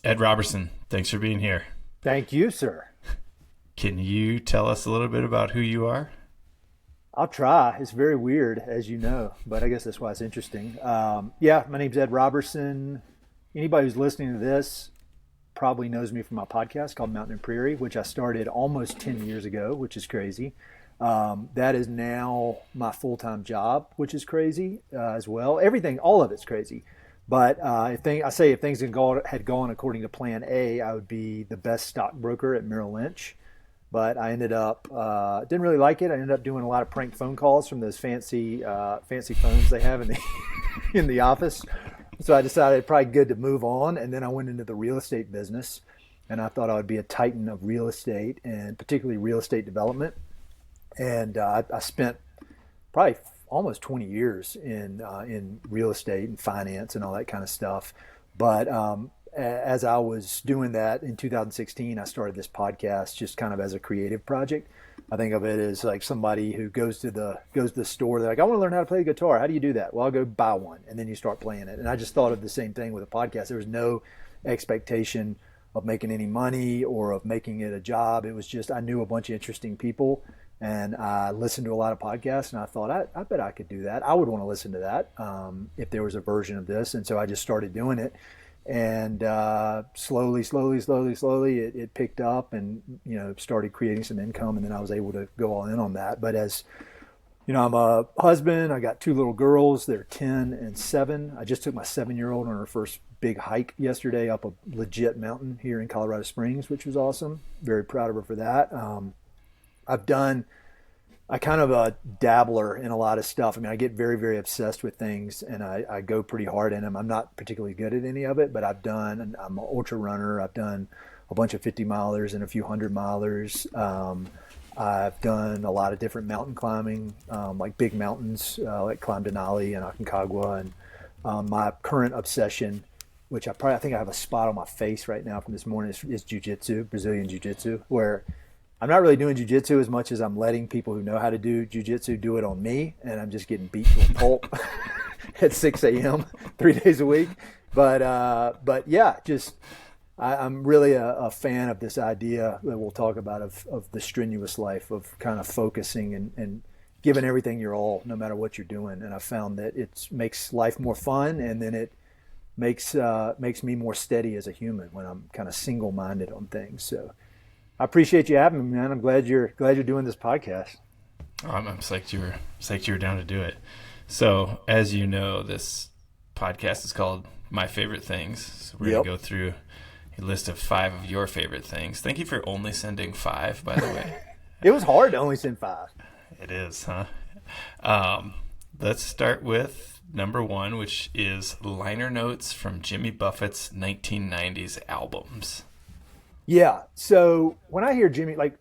Ed Roberson, thanks for being here. Thank you, sir. Can you tell us a little bit about who you are? I'll try. It's very weird, as you know, but I guess that's why it's interesting. Yeah, my name's Ed Roberson. Anybody who's listening to this probably knows me from my podcast called Mountain and Prairie, which I started almost 10 years ago, which is crazy. That is now my full-time job, which is crazy as well. Everything, all of it's crazy. But if things had gone according to Plan A, I would be the best stockbroker at Merrill Lynch. But I ended up didn't really like it. I ended up doing a lot of prank phone calls from those fancy phones they have in the in the office. So I decided it's probably good to move on, and then I went into the real estate business, and I thought I would be a titan of real estate and particularly real estate development. And I spent probably almost 20 years in real estate and finance and all that kind of stuff. But as I was doing that in 2016, I started this podcast just kind of as a creative project. I think of it as like somebody who goes to the store. They're like, I want to learn how to play a guitar. How do you do that? Well, I'll go buy one, and then you start playing it. And I just thought of the same thing with a podcast. There was no expectation of making any money or of making it a job. It was just I knew a bunch of interesting people, and I listened to a lot of podcasts, and I thought I bet I could do that. I would want to listen to that if there was a version of this, and so I just started doing it. And slowly, it picked up, and started creating some income, and then I was able to go all in on that. But as you know, I'm a husband. I got two little girls. They're 10 and 7. I just took my 7-year-old on her first big hike yesterday up a legit mountain here in Colorado Springs, which was awesome. Very proud of her for that. I've done I kind of a dabbler in a lot of stuff. I mean, I get very, very obsessed with things, and I go pretty hard in them. I'm not particularly good at any of it, but I'm an ultra runner. I've done a bunch of 50 milers and a few 100 milers. I've done a lot of different mountain climbing, like big mountains, like climbed Denali and Aconcagua. And my current obsession, which I think I have a spot on my face right now from this morning, is jiu-jitsu, Brazilian jiu-jitsu, where I'm not really doing jiu-jitsu as much as I'm letting people who know how to do jiu-jitsu do it on me, and I'm just getting beat to a pulp at 6 a.m. 3 days a week. But yeah, I'm really a fan of this idea that we'll talk about of the strenuous life, of kind of focusing and giving everything your all, no matter what you're doing. And I found that it makes life more fun, and then it makes me more steady as a human when I'm kind of single-minded on things. So I appreciate you having me, man. I'm glad you're doing this podcast. I'm psyched you were down to do it. So, as you know, this podcast is called My Favorite Things. So we're going to go through a list of 5 of your favorite things. Thank you for only sending 5, by the way. It was hard to only send 5. It is, huh? Let's start with number 1, which is liner notes from Jimmy Buffett's 1990s albums. Yeah. So when I hear Jimmy, like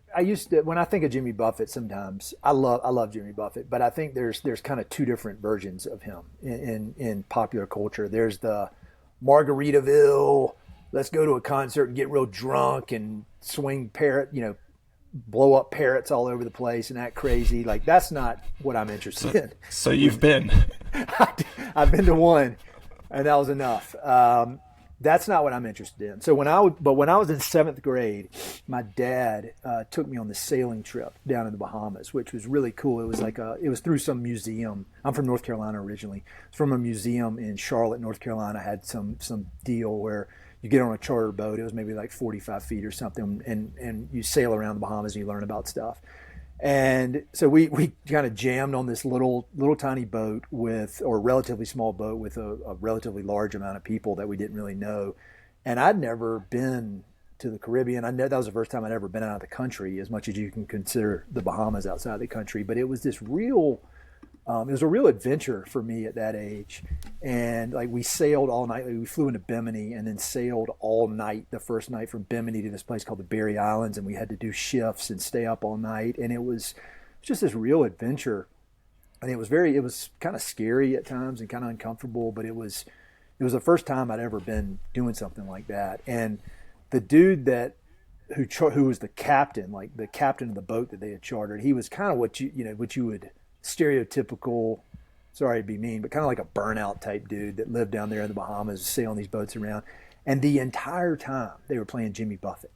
when I think of Jimmy Buffett, sometimes I love Jimmy Buffett, but I think there's kind of two different versions of him in popular culture. There's the Margaritaville, let's go to a concert and get real drunk and swing blow up parrots all over the place and act crazy. Like, that's not what I'm interested in. So you've been. I've been to one, and that was enough. That's not what I'm interested in. So when I was in 7th grade, my dad took me on this sailing trip down in the Bahamas, which was really cool. It was through some museum. I'm from North Carolina originally. It's from a museum in Charlotte, North Carolina. Had some deal where you get on a charter boat. It was maybe like 45 feet or something, and you sail around the Bahamas and you learn about stuff. And so we kind of jammed on this little tiny boat relatively small boat with a relatively large amount of people that we didn't really know. And I'd never been to the Caribbean. That was the first time I'd ever been out of the country, as much as you can consider the Bahamas outside the country. But it was it was a real adventure for me at that age. And like, we sailed all night. We flew into Bimini and then sailed all night the first night from Bimini to this place called the Berry Islands. And we had to do shifts and stay up all night. And it was just this real adventure. And it was kind of scary at times and kind of uncomfortable, but it was the first time I'd ever been doing something like that. And the dude who was the captain, like the captain of the boat that they had chartered, he was kind of what you would stereotypical, sorry to be mean, but kind of like a burnout type dude that lived down there in the Bahamas, sailing these boats around. And the entire time they were playing Jimmy Buffett.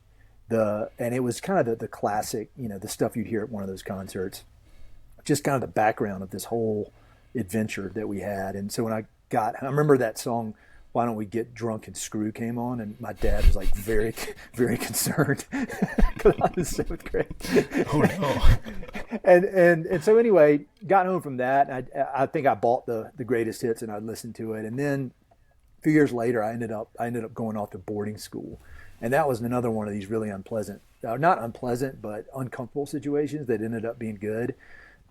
And it was kind of the classic, the stuff you'd hear at one of those concerts, just kind of the background of this whole adventure that we had. And so when I remember that song, Why Don't We Get Drunk and Screw, came on, and my dad was like very, very concerned because I was in 7th grade. Oh no. And so anyway, got home from that. And I think I bought the greatest hits and I'd listened to it. And then a few years later, I ended up going off to boarding school. And that was another one of these really unpleasant, not unpleasant, but uncomfortable situations that ended up being good.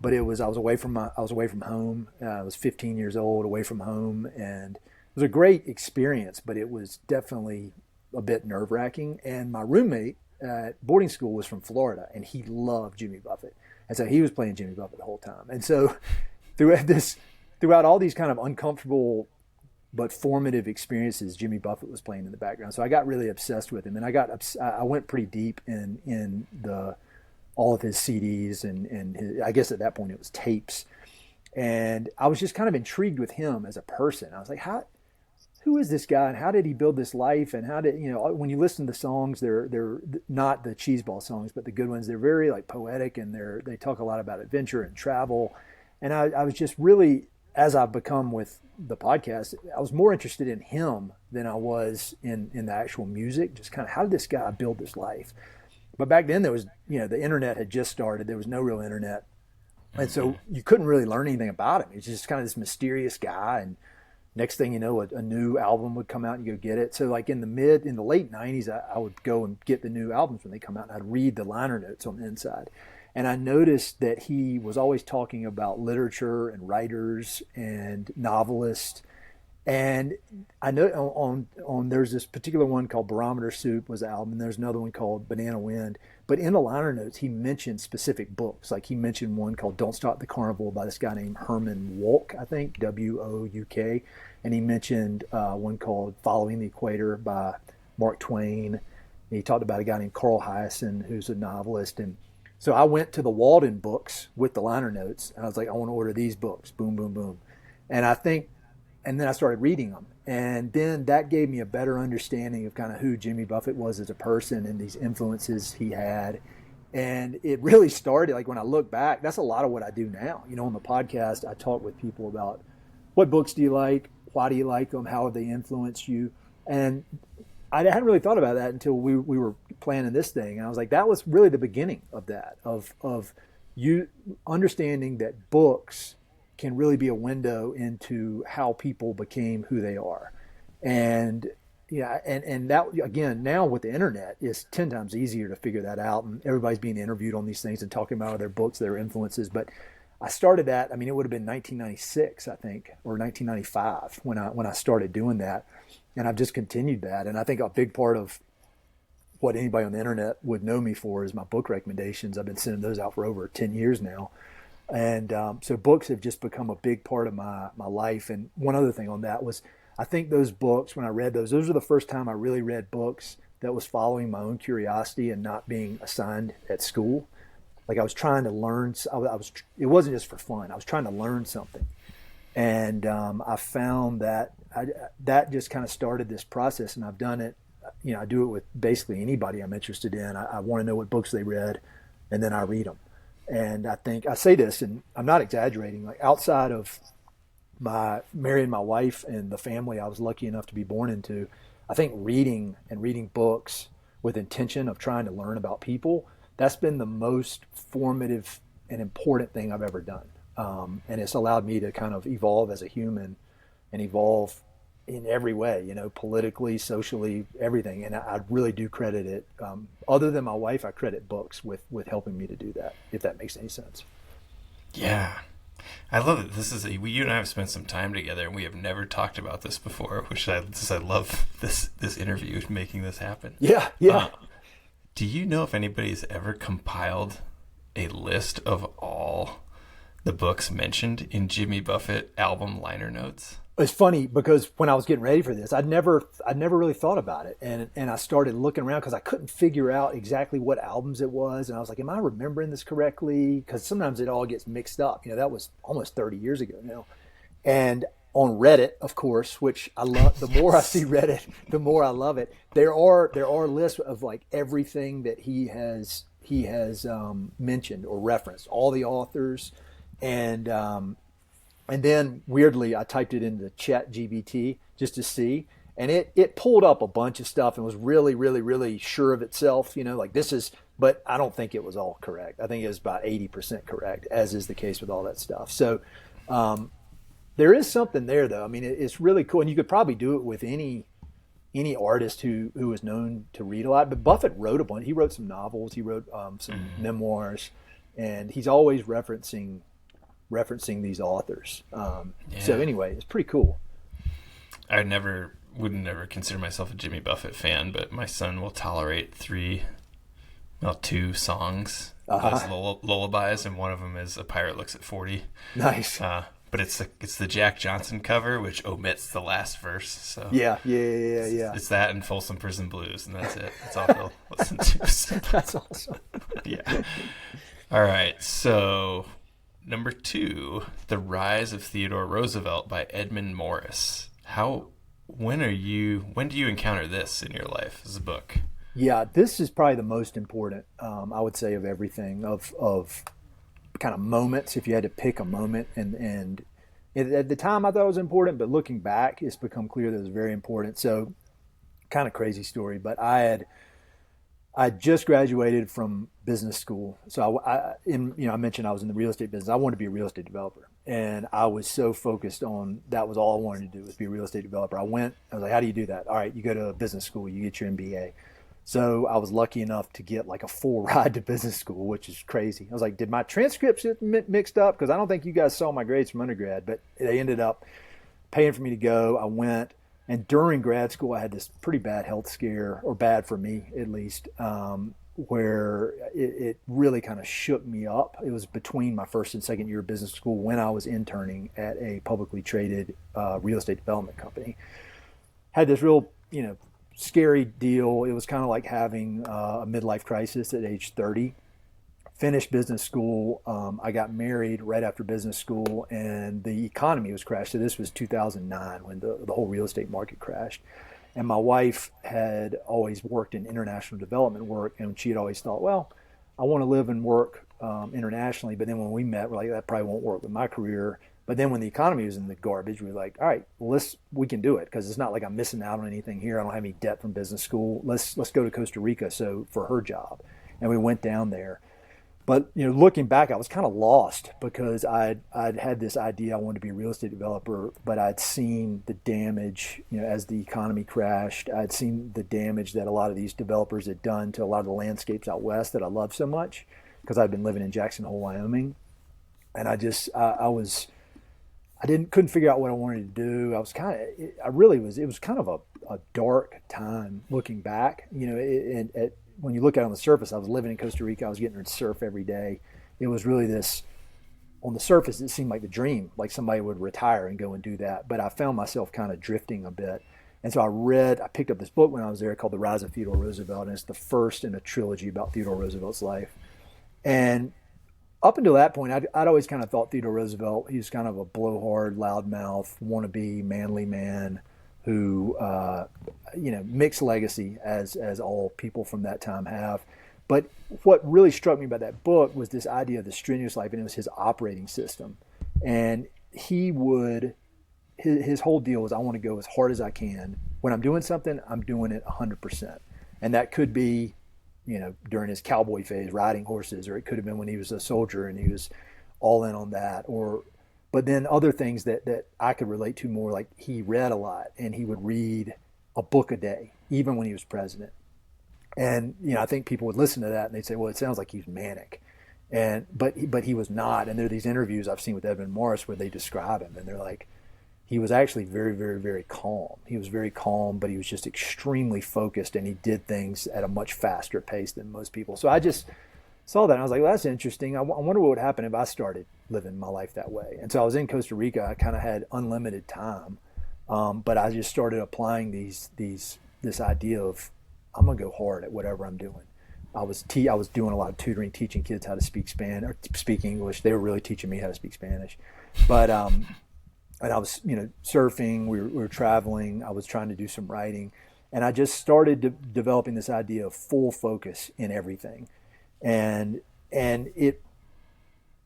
But I was away from home. I was 15 years old, away from home, and it was a great experience, but it was definitely a bit nerve-wracking. And my roommate at boarding school was from Florida, and he loved Jimmy Buffett. And so he was playing Jimmy Buffett the whole time. And so throughout all these kind of uncomfortable but formative experiences, Jimmy Buffett was playing in the background. So I got really obsessed with him, and I went pretty deep in all of his CDs and I guess at that point it was tapes. And I was just kind of intrigued with him as a person. I was like, who is this guy, and how did he build this life? And how did, when you listen to the songs, they're not the cheeseball songs, but the good ones. They're very like poetic, and they talk a lot about adventure and travel. And I was just really, as I've become with the podcast, I was more interested in him than I was in the actual music. Just kind of, how did this guy build this life? But back then there was, the internet had just started. There was no real internet. And so you couldn't really learn anything about him. He was just kind of this mysterious guy. And next thing you know, a new album would come out and you go get it. So like in the late 90s, I would go and get the new albums when they come out, and I'd read the liner notes on the inside. And I noticed that he was always talking about literature and writers and novelists. And I know on there's this particular one called Barometer Soup was the album, and there's another one called Banana Wind. But in the liner notes, he mentioned specific books. Like he mentioned one called Don't Stop the Carnival by this guy named Herman Wouk, I think, Wouk. And he mentioned one called Following the Equator by Mark Twain. And he talked about a guy named Carl Hyacin, who's a novelist. And so I went to the Walden books with the liner notes. And I was like, I want to order these books. Boom, boom, boom. And then I started reading them. And then that gave me a better understanding of kind of who Jimmy Buffett was as a person and these influences he had. And it really started, like when I look back, that's a lot of what I do now. On the podcast, I talk with people about what books do you like? Why do you like them? How have they influenced you? And I hadn't really thought about that until we were planning this thing. And I was like, that was really the beginning of that, of you understanding that books can really be a window into how people became who they are. And and that, again, now with the internet, is 10 times easier to figure that out, and everybody's being interviewed on these things and talking about their books, their influences. But I started that, it would have been 1996, I think, or 1995 when I started doing that, and I've just continued that. And I think a big part of what anybody on the internet would know me for is my book recommendations. I've been sending those out for over 10 years now. And so books have just become a big part of my life. And one other thing on that was, I think those books, when I read those were the first time I really read books that was following my own curiosity and not being assigned at school. Like I was trying to learn. It wasn't just for fun. I was trying to learn something. And I found that that just kind of started this process, and I've done it. I do it with basically anybody I'm interested in. I want to know what books they read, and then I read them. And I think I say this, and I'm not exaggerating, like outside of marrying my wife and the family I was lucky enough to be born into, I think reading books with intention of trying to learn about people, that's been the most formative and important thing I've ever done. And it's allowed me to kind of evolve as a human and evolve in every way, politically, socially, everything. And I really do credit it. Other than my wife, I credit books with helping me to do that, if that makes any sense. Yeah. I love it. You and I have spent some time together, and we have never talked about this before, which I love this interview, making this happen. Yeah. Do you know if anybody's ever compiled a list of all the books mentioned in Jimmy Buffett album liner notes? It's funny because when I was getting ready for this, I'd never really thought about it. And I started looking around because I couldn't figure out exactly what albums it was. And I was like, am I remembering this correctly? Because sometimes it all gets mixed up. That was almost 30 years ago now. And on Reddit, of course, which I love. The more I see Reddit, the more I love it. There are lists of like everything that he has mentioned or referenced, all the authors, and then weirdly I typed it into ChatGPT just to see, and it pulled up a bunch of stuff and was really really really sure of itself. Like this is, but I don't think it was all correct. I think it was about 80% correct, as is the case with all that stuff. So. There is something there, though. I mean, it's really cool, and you could probably do it with any artist who is known to read a lot. But Buffett wrote a bunch. He wrote some novels. He wrote some memoirs, and he's always referencing these authors. So anyway, it's pretty cool. I would never consider myself a Jimmy Buffett fan, but my son will tolerate two songs as lullabies, and one of them is "A Pirate Looks at 40." Nice. But it's the Jack Johnson cover, which omits the last verse. So yeah. It's that and Folsom Prison Blues, and that's it. That's all he'll listen to. So. That's awesome. Yeah. All right. So number 2, The Rise of Theodore Roosevelt by Edmund Morris. When do you encounter this in your life as a book? Yeah, this is probably the most important, I would say, of everything, of kind of moments, if you had to pick a moment. And at the time I thought it was important, but looking back, it's become clear that it was very important. So kind of crazy story, but I just graduated from business school. So I mentioned I was in the real estate business. I wanted to be a real estate developer. And I was so focused on, that was all I wanted to do, was be a real estate developer. I was like, how do you do that? All right, you go to a business school, you get your MBA. So I was lucky enough to get like a full ride to business school, which is crazy. I was like, did my transcripts get mixed up? Because I don't think you guys saw my grades from undergrad, but they ended up paying for me to go. I went, and during grad school, I had this pretty bad health scare, or bad for me at least, where it really kind of shook me up. It was between my first and second year of business school when I was interning at a publicly traded real estate development company. Had this real, scary deal. It was kind of like having a midlife crisis at age 30. Finished business school. I got married right after business school, and the economy was crashed. So this was 2009 when the whole real estate market crashed. And my wife had always worked in international development work, and she had always thought, well, I want to live and work internationally. But then when we met, we're like, that probably won't work with my career. But then when the economy was in the garbage, we were like, all right, well, we can do it, because it's not like I'm missing out on anything here. I don't have any debt from business school. Let's go to Costa Rica for her job. And we went down there. But looking back, I was kind of lost, because I'd had this idea I wanted to be a real estate developer, but I'd seen the damage, as the economy crashed. I'd seen the damage that a lot of these developers had done to a lot of the landscapes out west that I love so much, because I'd been living in Jackson Hole, Wyoming, and couldn't figure out what I wanted to do. It was kind of a dark time looking back. When you look at it on the surface, I was living in Costa Rica. I was getting to surf every day. It was really on the surface, it seemed like the dream, like somebody would retire and go and do that. But I found myself kind of drifting a bit. And so I picked up this book when I was there called The Rise of Theodore Roosevelt, and it's the first in a trilogy about Theodore Roosevelt's life. And up until that point, I'd always kind of thought Theodore Roosevelt, he was kind of a blowhard, loudmouth, wannabe, manly man who, mixed legacy, as all people from that time have. But what really struck me about that book was this idea of the strenuous life, and it was his operating system. And his whole deal was, I want to go as hard as I can. When I'm doing something, I'm doing it 100%. And that could be, during his cowboy phase, riding horses, or it could have been when he was a soldier and he was all in on that. But then other things that I could relate to more, like he read a lot, and he would read a book a day, even when he was president. And, I think people would listen to that and they'd say, well, it sounds like he's manic. But he was not. And there are these interviews I've seen with Edmund Morris where they describe him, and they're like, he was actually very, very, very calm. He was very calm, but he was just extremely focused, and he did things at a much faster pace than most people. So I just saw that, and I was like, well, that's interesting. I wonder what would happen if I started living my life that way. And so I was in Costa Rica. I kind of had unlimited time, but I just started applying this idea of, I'm going to go hard at whatever I'm doing. I was doing a lot of tutoring, teaching kids how to speak Spanish or speak English. They were really teaching me how to speak Spanish. But and I was, surfing, we were traveling, I was trying to do some writing, and I just started developing this idea of full focus in everything. And it,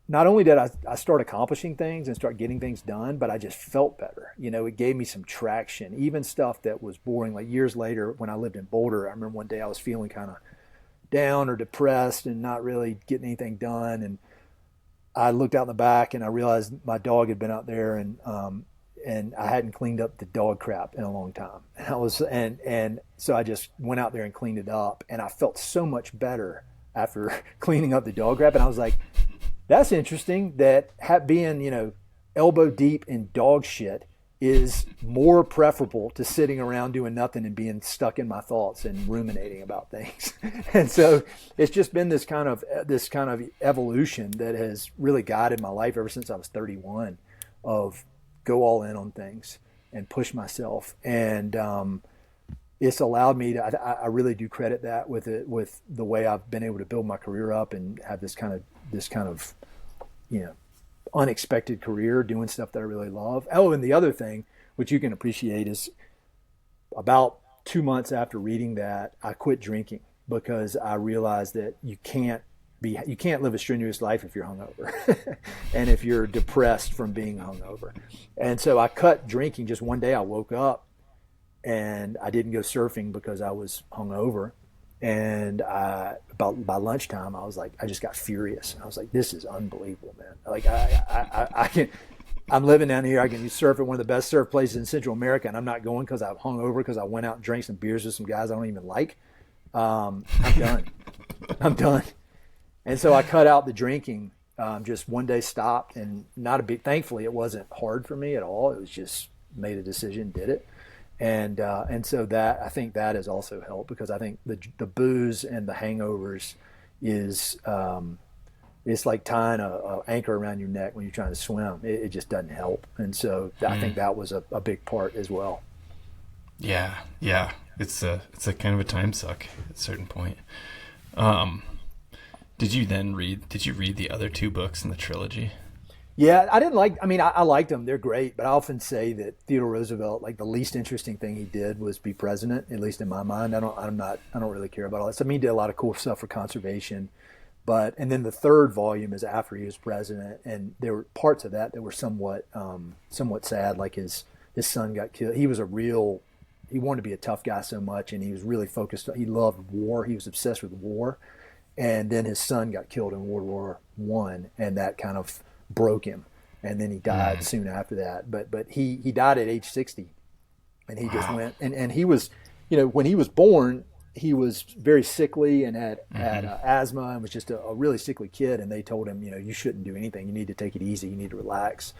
not only did I start accomplishing things and start getting things done, but I just felt better. It gave me some traction, even stuff that was boring. Like years later, when I lived in Boulder, I remember one day I was feeling kind of down or depressed and not really getting anything done. And I looked out in the back and I realized my dog had been out there, and I hadn't cleaned up the dog crap in a long time. And so I just went out there and cleaned it up, and I felt so much better after cleaning up the dog crap. And I was like, that's interesting that being, elbow deep in dog shit is more preferable to sitting around doing nothing and being stuck in my thoughts and ruminating about things. And so it's just been this kind of evolution that has really guided my life ever since I was 31, of go all in on things and push myself. And it's allowed me to, I really do credit that with the way I've been able to build my career up and have this kind of unexpected career doing stuff that I really love. Oh, and the other thing, which you can appreciate, is about 2 months after reading that, I quit drinking, because I realized that you can't live a strenuous life if you're hungover and if you're depressed from being hungover. And so I cut drinking. Just one day I woke up and I didn't go surfing because I was hungover. And by lunchtime, I was like, I just got furious. I was like, this is unbelievable, man. Like I'm living down here. I can surf at one of the best surf places in Central America, and I'm not going because I've hung over, because I went out and drank some beers with some guys I don't even like. I'm done. I'm done. And so I cut out the drinking. Just one day stopped, and thankfully it wasn't hard for me at all. It was just made a decision, did it. And so that, I think that has also helped, because I think the booze and the hangovers is, it's like tying a anchor around your neck when you're trying to swim. It just doesn't help. And so I think that was a big part as well. Yeah. It's a kind of a time suck at a certain point. Did you read the other two books in the trilogy? Yeah, I liked them. They're great, but I often say that Theodore Roosevelt, like, the least interesting thing he did was be president, at least in my mind. I don't really care about all that stuff. I mean, he did a lot of cool stuff for conservation, and then the third volume is after he was president, and there were parts of that were somewhat sad, like his son got killed. He wanted to be a tough guy so much, and he was really focused. He loved war. He was obsessed with war, and then his son got killed in World War I, and that kind of broke him, and then he died soon after that. But he died at age 60, and he just went, and he was, when he was born, he was very sickly and had asthma, and was just a really sickly kid. And they told him, you shouldn't do anything. You need to take it easy. You need to relax,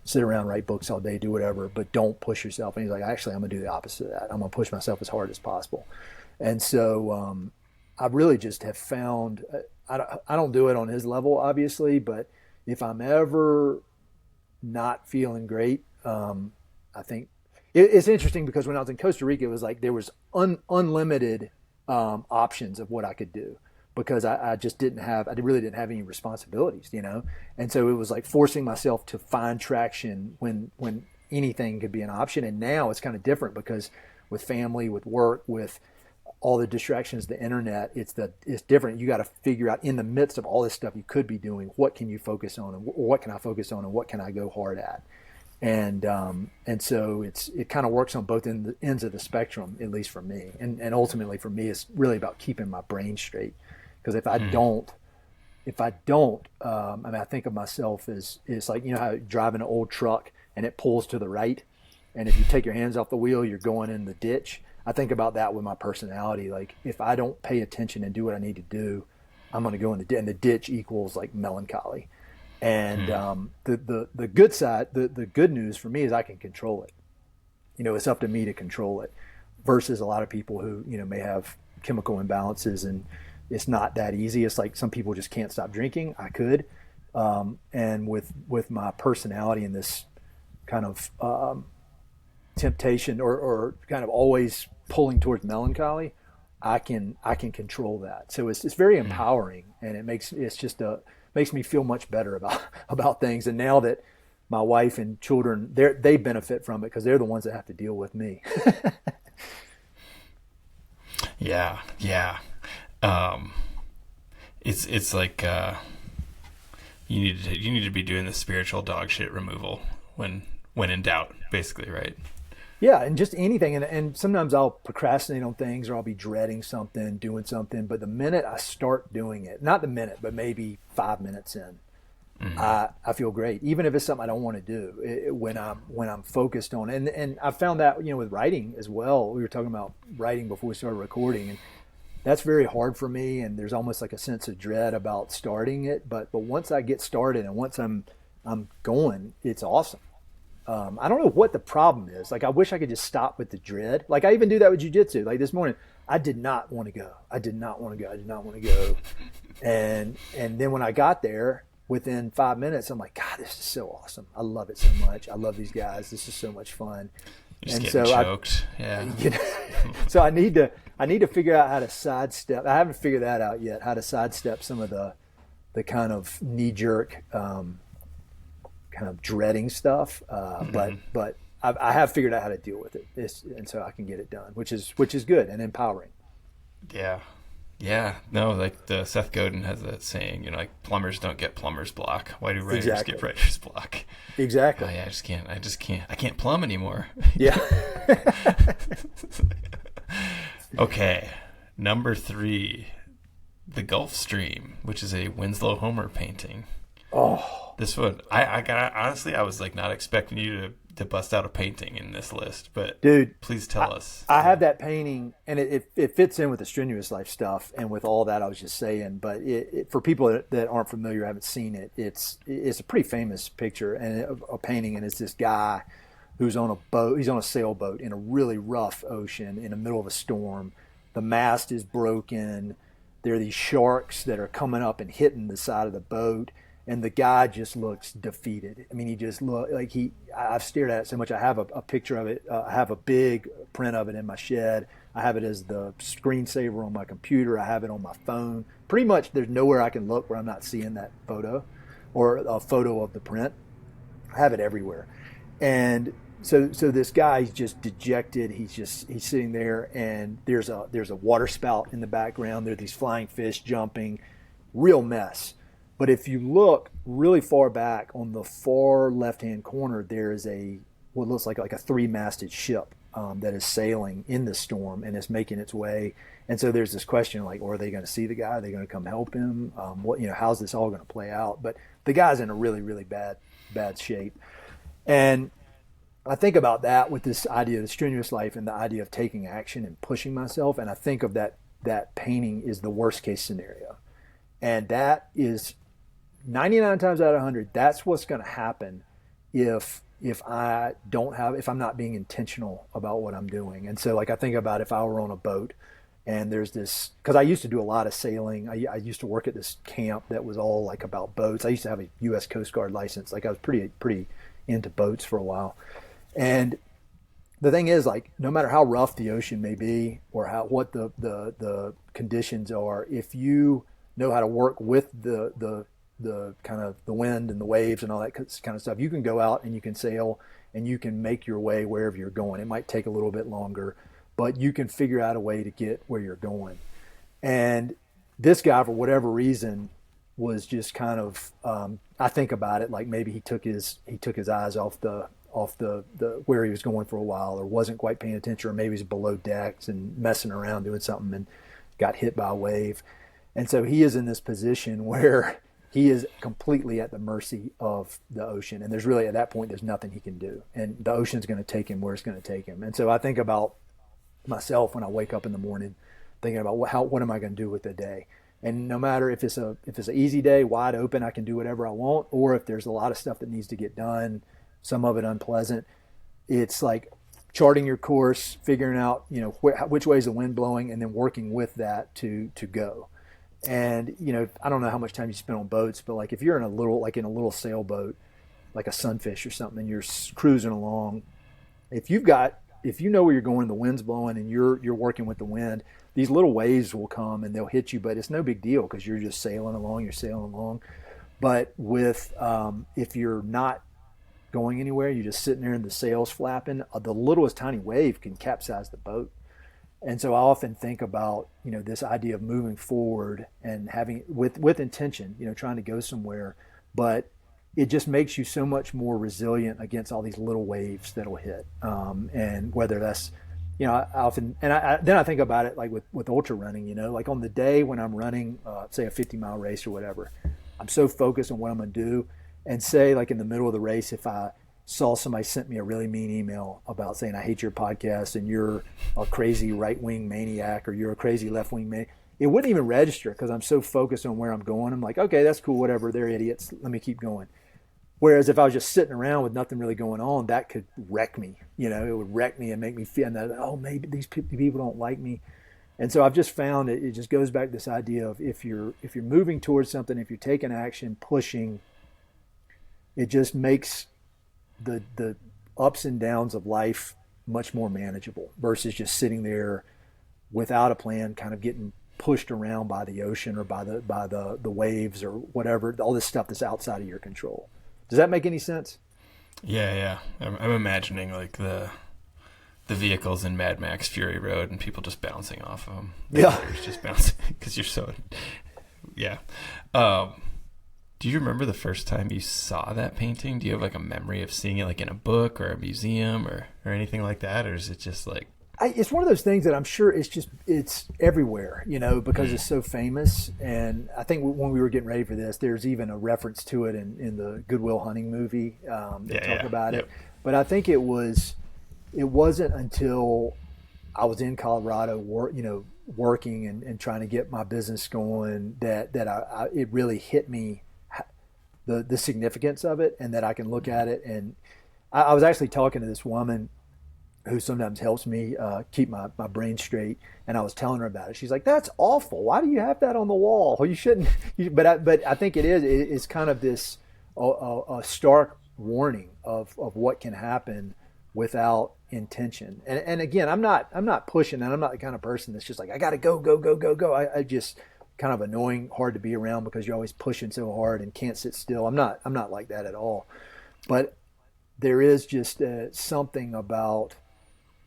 sit around, write books all day, do whatever, but don't push yourself. And he's like, actually, I'm gonna do the opposite of that. I'm gonna push myself as hard as possible. And so I really just have found, I don't do it on his level, obviously, but if I'm ever not feeling great, I think it's interesting, because when I was in Costa Rica, it was like there was unlimited options of what I could do, because I really didn't have any responsibilities, And so it was like forcing myself to find traction when anything could be an option. And now it's kind of different, because with family, with work, with all the distractions, the internet, it's different. You got to figure out, in the midst of all this stuff you could be doing, what can you focus on, and what can I focus on, and what can I go hard at? And so it kind of works on both ends of the spectrum, at least for me. And ultimately for me, it's really about keeping my brain straight. Because if I don't, I think of myself as, it's like, how driving an old truck and it pulls to the right, and if you take your hands off the wheel, you're going in the ditch. I think about that with my personality. Like, if I don't pay attention and do what I need to do, I'm going to go in the ditch, and the ditch equals like melancholy. And the good side, the good news for me is I can control it. It's up to me to control it, versus a lot of people who, may have chemical imbalances, and it's not that easy. It's like some people just can't stop drinking. I could. And with my personality and this kind of temptation or kind of always pulling towards melancholy, I can control that. So it's very empowering, and it makes me feel much better about things. And now that my wife and children, they benefit from it because they're the ones that have to deal with me. Yeah, yeah. Um, it's like you need to be doing the spiritual dog shit removal when in doubt, basically, right? Yeah, and just anything. And sometimes I'll procrastinate on things or I'll be dreading something, doing something. But the minute I start doing it, not the minute, but maybe 5 minutes in, I feel great. Even if it's something I don't want to do, when I'm focused on it. And I found that, with writing as well. We were talking about writing before we started recording, and that's very hard for me. And there's almost like a sense of dread about starting it. But once I get started and once I'm going, it's awesome. I don't know what the problem is. Like, I wish I could just stop with the dread. Like, I even do that with jujitsu. Like this morning, I did not want to go. I did not want to go. I did not want to go. And then when I got there, within 5 minutes, I'm like, God, this is so awesome. I love it so much. I love these guys. This is so much fun. You're just getting choked. Yeah. So I need to figure out how to sidestep. I haven't figured that out yet. How to sidestep some of the kind of knee jerk, kind of dreading stuff. But I have figured out how to deal with it. And so I can get it done, which is good and empowering. Yeah. Yeah, no, like the Seth Godin has that saying, like plumbers don't get plumber's block. Why do writers get writer's block? Exactly. Oh, yeah, I can't plumb anymore. Yeah. Okay, number 3, the Gulf Stream, which is a Winslow Homer painting. Oh, this one, I got honestly, I was like not expecting you to bust out a painting in this list, but dude, please tell us. I have that painting, and it fits in with the strenuous life stuff and with all that I was just saying. But for people that aren't familiar, haven't seen it, it's a pretty famous picture and a painting, and it's this guy who's on a boat. He's on a sailboat in a really rough ocean in the middle of a storm. The mast is broken. There are these sharks that are coming up and hitting the side of the boat. And the guy just looks defeated. I mean, he just look like I've stared at it so much. I have a picture of it. I have a big print of it in my shed. I have it as the screensaver on my computer. I have it on my phone. Pretty much there's nowhere I can look where I'm not seeing that photo or a photo of the print. I have it everywhere. And so this guy, he's just dejected. He's sitting there, and there's a water spout in the background. There are these flying fish jumping. Real mess. But if you look really far back on the far left-hand corner, there is what looks like a 3-masted ship that is sailing in the storm and is making its way. And so there's this question like, are they going to see the guy? Are they going to come help him? How's this all going to play out? But the guy's in a really, really bad shape. And I think about that with this idea of the strenuous life and the idea of taking action and pushing myself. And I think of that painting is the worst case scenario. And that is 99 times out of 100, that's what's going to happen if I'm not being intentional about what I'm doing. And so like I think about if I were on a boat and there's this, because I used to do a lot of sailing. I used to work at this camp that was all like about boats. I used to have a U.S. Coast Guard license. Like I was pretty into boats for a while. And the thing is, like, no matter how rough the ocean may be or what the conditions are, if you know how to work with the kind of the wind and the waves and all that kind of stuff, you can go out and you can sail and you can make your way wherever you're going. It might take a little bit longer, but you can figure out a way to get where you're going. And this guy, for whatever reason, was just kind of, I think about it like maybe he took his eyes off the where he was going for a while, or wasn't quite paying attention, or maybe he's below decks and messing around doing something and got hit by a wave. And so he is in this position where he is completely at the mercy of the ocean. And there's really, at that point, there's nothing he can do. And the ocean's going to take him where it's going to take him. And so I think about myself when I wake up in the morning, thinking about what am I going to do with the day? And no matter if it's an easy day, wide open, I can do whatever I want, or if there's a lot of stuff that needs to get done, some of it unpleasant, it's like charting your course, figuring out, which way is the wind blowing, and then working with that to go. And, I don't know how much time you spend on boats, but like if you're in a little sailboat, like a Sunfish or something, and you're cruising along, if you know where you're going, the wind's blowing and you're working with the wind, these little waves will come and they'll hit you, but it's no big deal because you're just sailing along. But if you're not going anywhere. You're just sitting there and the sails flapping. The littlest tiny wave can capsize the boat. And so I often think about, this idea of moving forward and having with intention, trying to go somewhere, but it just makes you so much more resilient against all these little waves that'll hit. And whether that's, I often, and then I think about it like with ultra running, like on the day when I'm running, say a 50-mile race or whatever, I'm so focused on what I'm going to do. And say like in the middle of the race, if I saw somebody sent me a really mean email about saying, I hate your podcast and you're a crazy right-wing maniac or you're a crazy left-wing maniac, it wouldn't even register because I'm so focused on where I'm going. I'm like, okay, that's cool, whatever, they're idiots, let me keep going. Whereas if I was just sitting around with nothing really going on, that could wreck me. It would wreck me and make me feel that, oh, maybe these people don't like me. And so I've just found it just goes back to this idea of if you're moving towards something, if you're taking action, pushing, it just makes the ups and downs of life much more manageable versus just sitting there without a plan, kind of getting pushed around by the ocean or by the waves or whatever, all this stuff that's outside of your control. Does that make any sense? Yeah. I'm imagining like the vehicles in Mad Max Fury Road and people just bouncing off of them. Just bouncing because you're so, yeah. Do you remember the first time you saw that painting? Do you have like a memory of seeing it like in a book or a museum or anything like that? Or is it just like... it's one of those things that I'm sure it's everywhere, because it's so famous. And I think when we were getting ready for this, there's even a reference to it in the Good Will Hunting movie that talk about it. But I think it wasn't until I was in Colorado, working and trying to get my business going that it really hit me the significance of it, and that I can look at it. And I was actually talking to this woman who sometimes helps me keep my brain straight, and I was telling her about it. She's like, "That's awful. Why do you have that on the wall? Well, you shouldn't." But I think it's kind of this a stark warning of what can happen without intention. And again, I'm not pushing, and I'm not the kind of person that's just like, I got to go. I just kind of annoying, hard to be around because you're always pushing so hard and can't sit still. I'm not like that at all. But there is just something about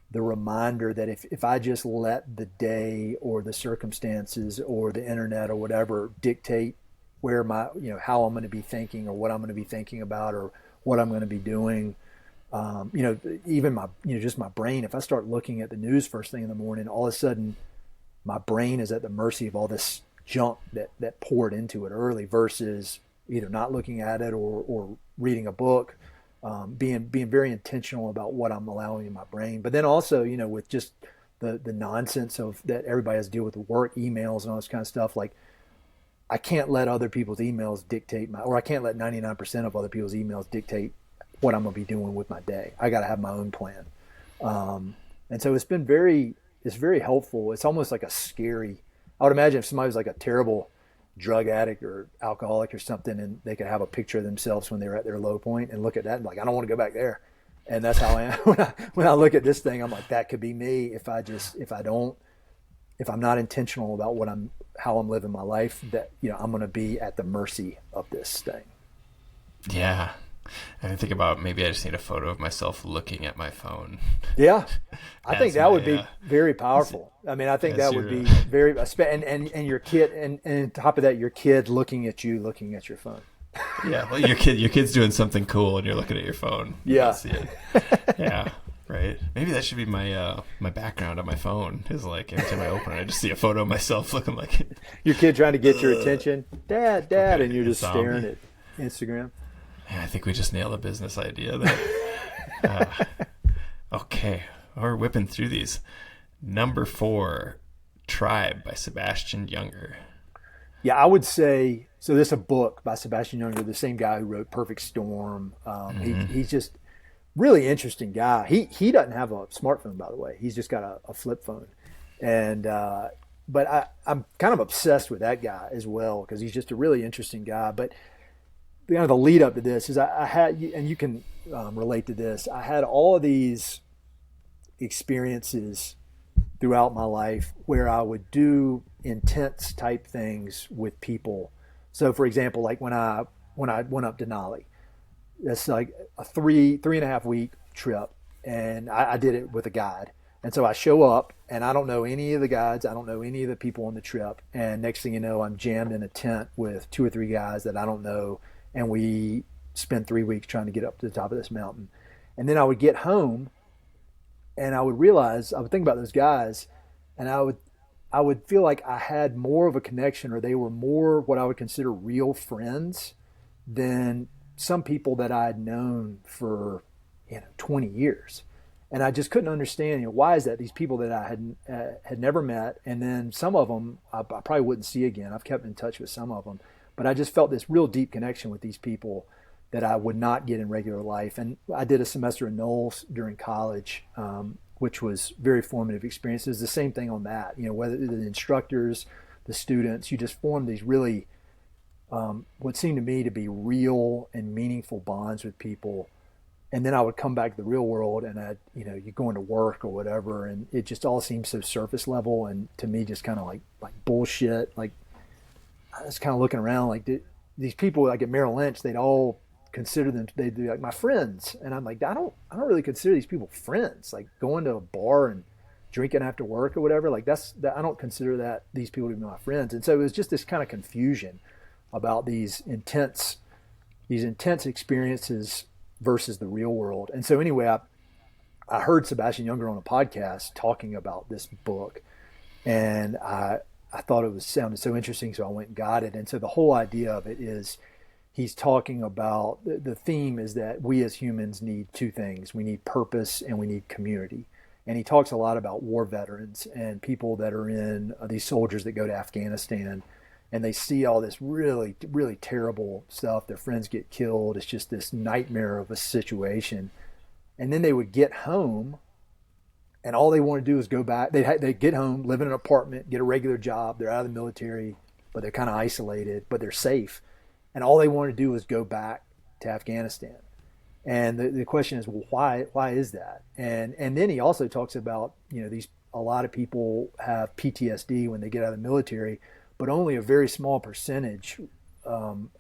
the reminder that if I just let the day or the circumstances or the internet or whatever dictate where how I'm going to be thinking or what I'm going to be thinking about or what I'm going to be doing, even just my brain, if I start looking at the news first thing in the morning, all of a sudden my brain is at the mercy of all this junk that poured into it early versus either not looking at it or reading a book, being very intentional about what I'm allowing in my brain. But then also, with just the nonsense of that everybody has to deal with, the work emails and all this kind of stuff, like I can't let other people's emails dictate or I can't let 99% of other people's emails dictate what I'm going to be doing with my day. I got to have my own plan. And so it's very helpful. It's almost like I would imagine if somebody was like a terrible drug addict or alcoholic or something, and they could have a picture of themselves when they're at their low point and look at that and like, I don't want to go back there. And that's how I am when I look at this thing. I'm like, that could be me if I'm not intentional about how I'm living my life, that, I'm going to be at the mercy of this thing. Yeah. And I think about maybe I just need a photo of myself looking at my phone. Yeah. I think that would be very powerful. I mean, I think that would be very, and your kid, and on top of that, your kid looking at you, looking at your phone. Yeah. Well, your kid's doing something cool and you're looking at your phone. Yeah. See it. Yeah. Right. Maybe that should be my my background on my phone. Is like every time I open it, I just see a photo of myself looking like it. Your kid trying to get your attention. Dad, okay, and you're just staring at Instagram. Yeah, I think we just nailed a business idea there. Okay. We're whipping through these. Number 4, Tribe by Sebastian Junger. Yeah, I would say, so this is a book by Sebastian Junger, the same guy who wrote Perfect Storm. He's just really interesting guy. He doesn't have a smartphone, by the way. He's just got a flip phone. And but I'm kind of obsessed with that guy as well because he's just a really interesting guy. But the lead up to this is I had, and you can relate to this, I had all of these experiences throughout my life where I would do intense type things with people. So for example, like when I went up Denali, it's like a 3.5 week trip, and I did it with a guide. And so I show up, and I don't know any of the guides. I don't know any of the people on the trip. And next thing you know, I'm jammed in a tent with 2 or 3 guys that I don't know. And we spend 3 weeks trying to get up to the top of this mountain. And then I would get home, and I would think about those guys, and I would feel like I had more of a connection, or they were more what I would consider real friends than some people that I had known for 20 years. And I just couldn't understand, why is that? These people that I had never met, and then some of them I probably wouldn't see again. I've kept in touch with some of them, but I just felt this real deep connection with these people that I would not get in regular life. And I did a semester in Knowles during college, which was very formative experiences. The same thing on that, whether the instructors, the students, you just form these really, what seemed to me to be real and meaningful bonds with people. And then I would come back to the real world, and you go into work or whatever, and it just all seems so surface level, and to me just kind of like bullshit. Like, I was kind of looking around, like these people like at Merrill Lynch, they'd all consider them, they'd be like my friends, and I'm like, I don't really consider these people friends. Like going to a bar and drinking after work or whatever, like I don't consider these people to be my friends. And so it was just this kind of confusion about these intense experiences versus the real world. And so anyway, I heard Sebastian Junger on a podcast talking about this book, and I thought it sounded so interesting, so I went and got it. And so the whole idea of it is he's talking about, the theme is that we as humans need 2 things. We need purpose and we need community. And he talks a lot about war veterans and people that are in these soldiers that go to Afghanistan, and they see all this really, really terrible stuff. Their friends get killed. It's just this nightmare of a situation. And then they would get home, and all they want to do is go back. They get home, live in an apartment, get a regular job. They're out of the military, but they're kind of isolated, but they're safe. And all they want to do is go back to Afghanistan. And the question is, well, why is that? And then he also talks about, a lot of people have PTSD when they get out of the military, but only a very small percentage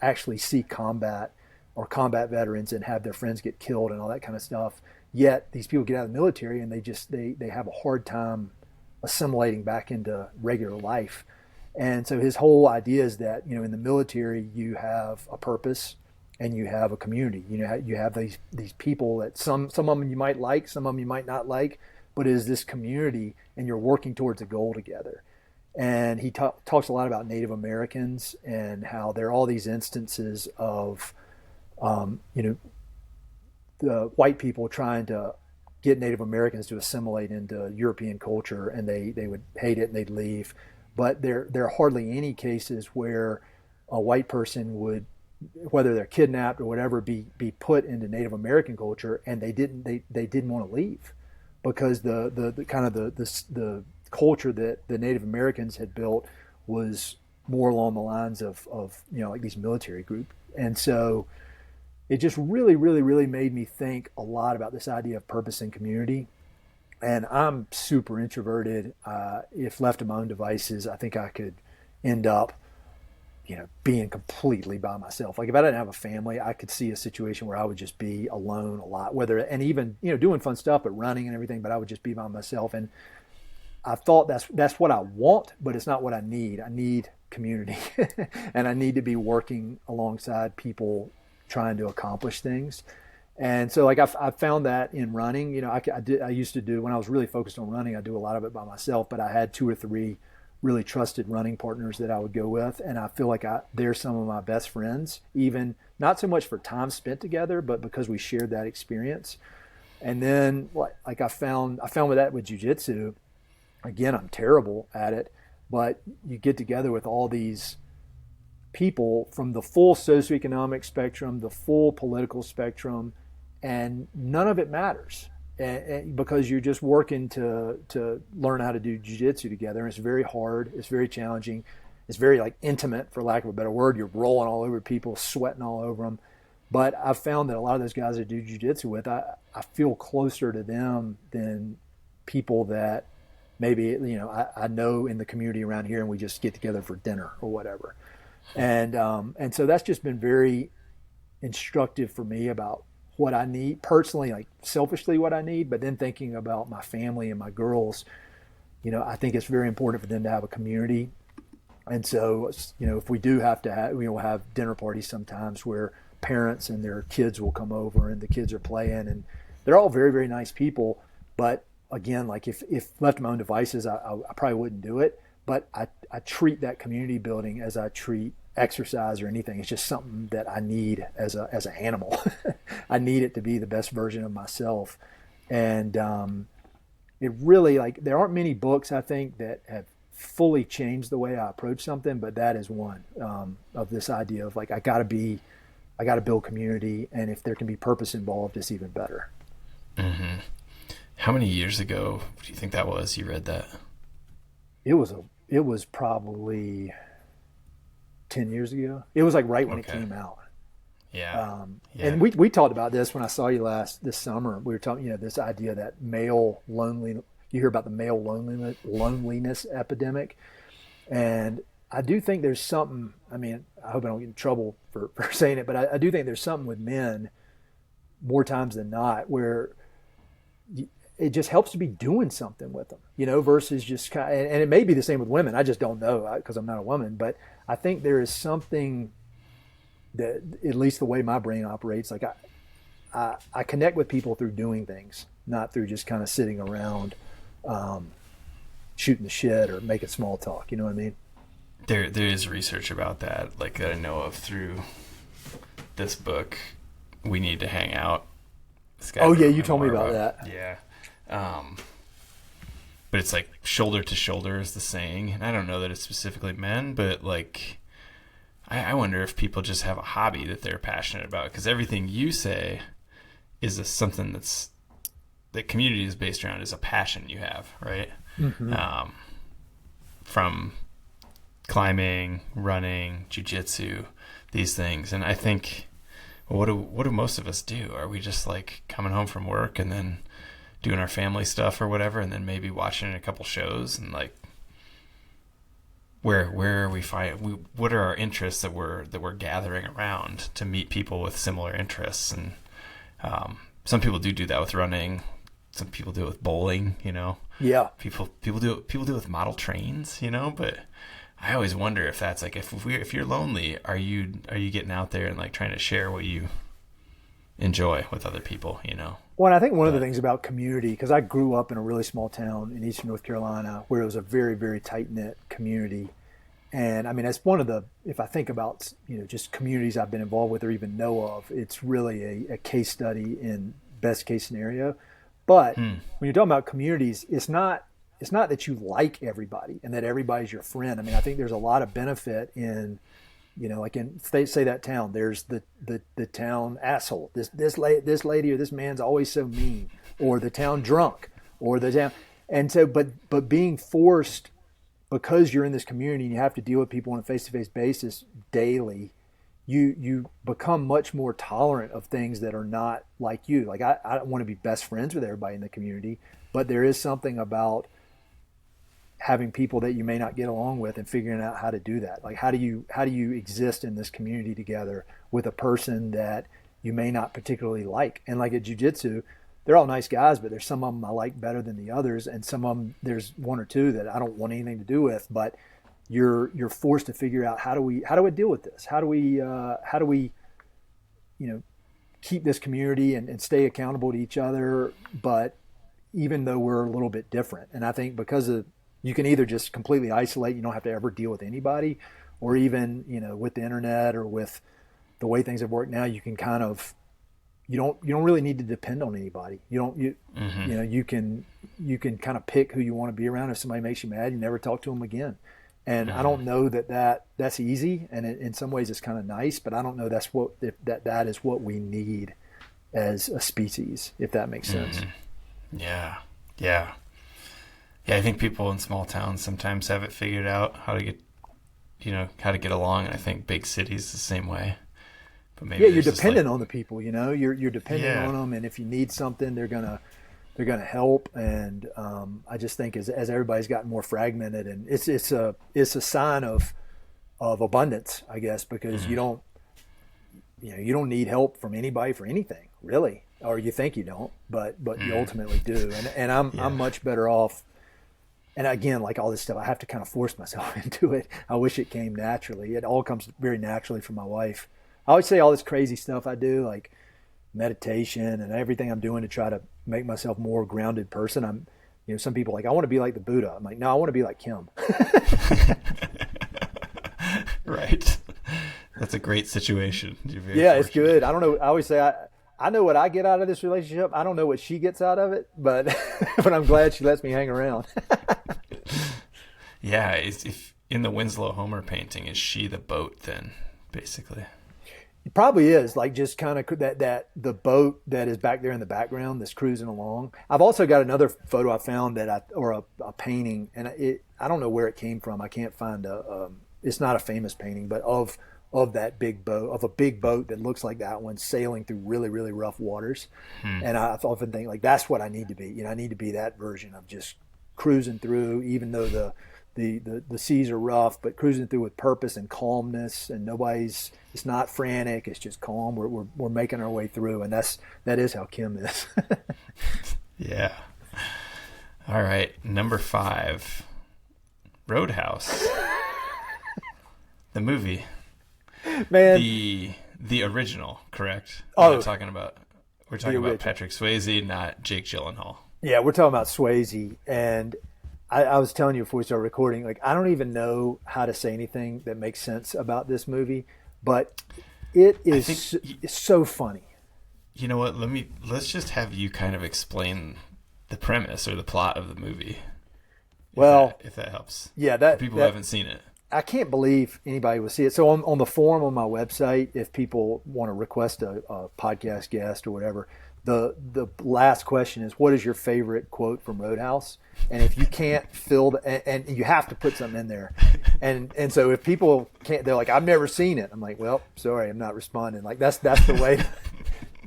actually see combat or combat veterans and have their friends get killed and all that kind of stuff. Yet these people get out of the military and they have a hard time assimilating back into regular life. And so his whole idea is that, in the military, you have a purpose and you have a community. You have these people that some of them you might like, some of them you might not like, but it is this community, and you're working towards a goal together. And he talks a lot about Native Americans and how there are all these instances of, the white people trying to get Native Americans to assimilate into European culture, and they would hate it and they'd leave. But there are hardly any cases where a white person would, whether they're kidnapped or whatever, be put into Native American culture, and they didn't want to leave, because the kind of the culture that the Native Americans had built was more along the lines of like these military group. And so it just really, really, really made me think a lot about this idea of purpose and community. And I'm super introverted. If left to my own devices, I think I could end up, being completely by myself. Like if I didn't have a family, I could see a situation where I would just be alone a lot, and even, doing fun stuff, but running and everything, but I would just be by myself. And I thought that's what I want, but it's not what I need. I need community and I need to be working alongside people trying to accomplish things. And so like I found that in running, I used to do, when I was really focused on running, I do a lot of it by myself, but I had 2 or 3 really trusted running partners that I would go with. And I feel like they're some of my best friends, even not so much for time spent together, but because we shared that experience. And then like I found with that with jiu-jitsu, again, I'm terrible at it, but you get together with all these people from the full socioeconomic spectrum, the full political spectrum, and none of it matters, and because you're just working to learn how to do jiu-jitsu together. And it's very hard. It's very challenging. It's very like intimate, for lack of a better word. You're rolling all over people, sweating all over them. But I've found that a lot of those guys I do jiu-jitsu with, I feel closer to them than people that maybe, I know in the community around here, and we just get together for dinner or whatever. And so that's just been very instructive for me about what I need personally, like selfishly what I need, but then thinking about my family and my girls, I think it's very important for them to have a community. And so, if we do have to have, we'll have dinner parties sometimes where parents and their kids will come over and the kids are playing, and they're all very, very nice people. But again, like if left to my own devices, I probably wouldn't do it. But I treat that community building as I treat exercise or anything. It's just something that I need as an animal. I need it to be the best version of myself. And it really, like, there aren't many books I think that have fully changed the way I approach something, but that is one, of this idea of like, I got to build community, and if there can be purpose involved, it's even better. Mm-hmm. How many years ago do you think that was you read that? It was probably 10 years ago. It was like right when it came out. Yeah. And we talked about this when I saw you this summer. We were talking, this idea that male loneliness, you hear about the male loneliness epidemic. And I do think there's something, I mean, I hope I don't get in trouble for saying it, but I do think there's something with men more times than not where it just helps to be doing something with them, versus just kind of, and it may be the same with women. I just don't know because I'm not a woman, but I think there is something that, at least the way my brain operates, like I connect with people through doing things, not through just kind of sitting around shooting the shit or making small talk. You know what I mean? There is research about that, like that I know of through this book, We Need to Hang Out. Oh yeah, you told me about that. Yeah. But it's like shoulder to shoulder is the saying, and I don't know that it's specifically men, but like I wonder if people just have a hobby that they're passionate about, because everything you say is something that community is based around is a passion you have, right? Mm-hmm. From climbing, running, jiu-jitsu, these things. And I think, what do most of us do? Are we just like coming home from work and then doing our family stuff or whatever, and then maybe watching a couple shows, and like where are we what are our interests that we're gathering around to meet people with similar interests? And some people do that with running. Some people do it with bowling, Yeah. People do it with model trains, but I always wonder if that's like, if you're lonely, are you getting out there and like trying to share what you enjoy with other people, Well, and I think one of the things about community, because I grew up in a really small town in eastern North Carolina where it was a very, very tight-knit community. And I mean, that's one of the, if I think about, just communities I've been involved with or even know of, it's really a case study in best case scenario. But when you're talking about communities, it's not that you like everybody and that everybody's your friend. I mean, I think there's a lot of benefit in, like in say that town, there's the town asshole, this lady or this man's always so mean, or the town drunk, or the town, and so but being forced, because you're in this community and you have to deal with people on a face-to-face basis daily, you become much more tolerant of things that are not like you. Like I don't want to be best friends with everybody in the community, but there is something about having people that you may not get along with and figuring out how to do that. Like how do you exist in this community together with a person that you may not particularly like? And like at jiu-jitsu, they're all nice guys, but there's some of them I like better than the others, and some of them, there's one or two that I don't want anything to do with. But you're forced to figure out how do we deal with this? How do we keep this community and stay accountable to each other, but even though we're a little bit different. And I think because of, you can either just completely isolate, you don't have to ever deal with anybody, or even, with the internet or with the way things have worked now, you can kind of, you don't really need to depend on anybody. You can kind of pick who you want to be around. If somebody makes you mad, you never talk to them again. And I don't know that's easy, and in some ways it's kind of nice, but I don't know that is what we need as a species, if that makes sense. Yeah. I think people in small towns sometimes have it figured out how to get along, and I think big cities the same way. But maybe you're dependent on the people. You're dependent on them, and if you need something, they're gonna help. And I just think as everybody's gotten more fragmented, and it's a sign of abundance, I guess, because you don't need help from anybody for anything, really, or you think you don't, but you ultimately do. And I'm much better off. And again, like all this stuff, I have to kind of force myself into it. I wish it came naturally. It all comes very naturally from my wife. I always say all this crazy stuff I do, like meditation and everything I'm doing to try to make myself a more grounded person. Some people are like, I want to be like the Buddha. I'm like, no, I want to be like Kim. Right. That's a great situation. Yeah, it's good. I don't know. I always say I know what I get out of this relationship. I don't know what she gets out of it, but but I'm glad she lets me hang around. Yeah, if in the Winslow Homer painting, is she the boat then, basically? It probably is, like just kind of that the boat that is back there in the background that's cruising along. I've also got another photo I found or a painting, and I don't know where it came from. I can't find it's not a famous painting, but of that big boat, of a big boat that looks like that one sailing through really, really rough waters. And I often think like that's what I need to be. I need to be that version of just cruising through, even though the seas are rough, but cruising through with purpose and calmness, and it's not frantic. It's just calm. We're making our way through, and that is how Kim is. Yeah. All right. Number 5, Roadhouse. The movie. Man. The original, correct? Oh. We're talking about Patrick Swayze, not Jake Gyllenhaal. Yeah, we're talking about Swayze, and I was telling you before we started recording, like I don't even know how to say anything that makes sense about this movie, but it's so funny. You know what? Let's just have you kind of explain the premise or the plot of the movie. If that helps. Yeah, for people who haven't seen it. I can't believe anybody will see it. So on the forum on my website, if people want to request a podcast guest or whatever, the last question is, what is your favorite quote from Roadhouse? And if you can't fill and you have to put something in there. And so if people can't, they're like, I've never seen it. I'm like, well, sorry, I'm not responding. Like that's the way.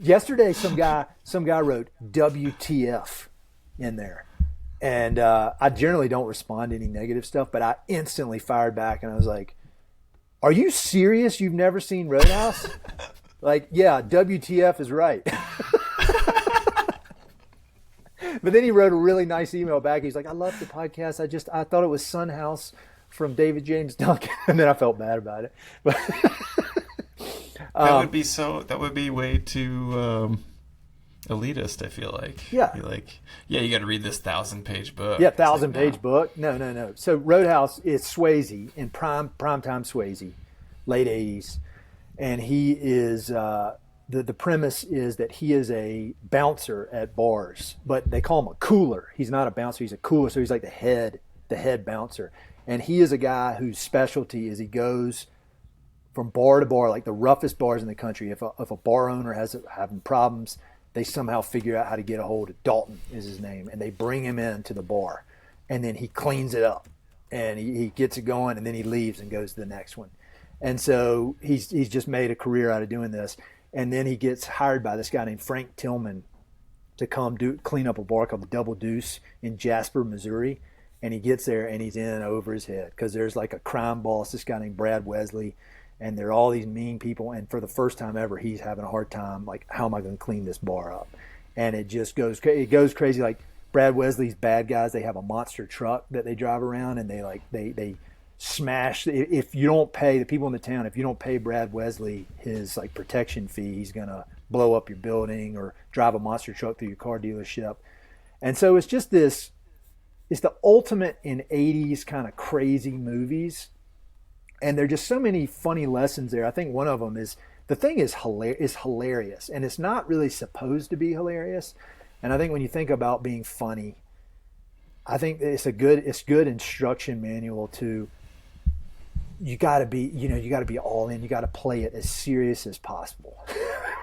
Yesterday, some guy wrote WTF in there. And I generally don't respond to any negative stuff, but I instantly fired back and I was like, are you serious? You've never seen Roadhouse? Like, yeah, WTF is right. But then he wrote a really nice email back. He's like, I love the podcast. I thought it was Sun House from David James Duncan. And then I felt bad about it. But that would be way too elitist, I feel like. Yeah. You're like, yeah, you got to read this 1,000-page book. Yeah, 1,000-page book. No. So Roadhouse is Swayze in primetime Swayze, late 80s. And he is, the premise is that he is a bouncer at bars, but they call him a cooler. He's not a bouncer, he's a cooler. So he's like the head bouncer. And he is a guy whose specialty is he goes from bar to bar, like the roughest bars in the country. If a bar owner having problems, they somehow figure out how to get a hold of Dalton is his name, and they bring him in to the bar, and then he cleans it up, and he gets it going, and then he leaves and goes to the next one. And so he's just made a career out of doing this, and then he gets hired by this guy named Frank Tillman to come clean up a bar called the Double Deuce in Jasper, Missouri, and he gets there and he's in over his head because there's like a crime boss, this guy named Brad Wesley. And there are all these mean people, and for the first time ever, he's having a hard time. Like, how am I going to clean this bar up? And it just goes crazy. Like Brad Wesley's bad guys, they have a monster truck that they drive around, and they smash. If you don't pay the people in the town, if you don't pay Brad Wesley his like protection fee, he's going to blow up your building or drive a monster truck through your car dealership. And so it's just this. It's the ultimate in 80s kind of crazy movies. And there are just so many funny lessons there. I think one of them is the thing is hilarious, and it's not really supposed to be hilarious. And I think when you think about being funny, I think it's good instruction manual to. You got to be all in. You got to play it as serious as possible,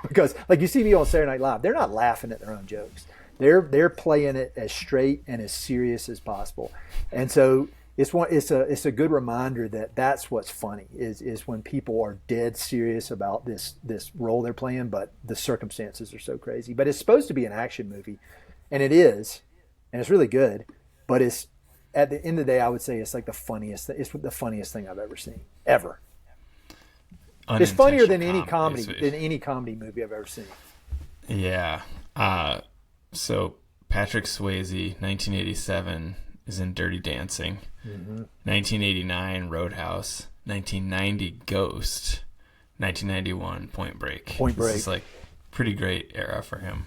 because like you see me on Saturday Night Live, they're not laughing at their own jokes. They're playing it as straight and as serious as possible, and so. It's a good reminder that that's what's funny is when people are dead serious about this role they're playing, but the circumstances are so crazy. But it's supposed to be an action movie, and it is, and it's really good. But it's at the end of the day, I would say it's like the funniest. It's the funniest thing I've ever seen ever. It's funnier than unintentional any comedy movie I've ever seen. Yeah. So Patrick Swayze, 1987, is in Dirty Dancing. 1989, Roadhouse. 1990, Ghost. 1991, Point Break. This is like pretty great era for him.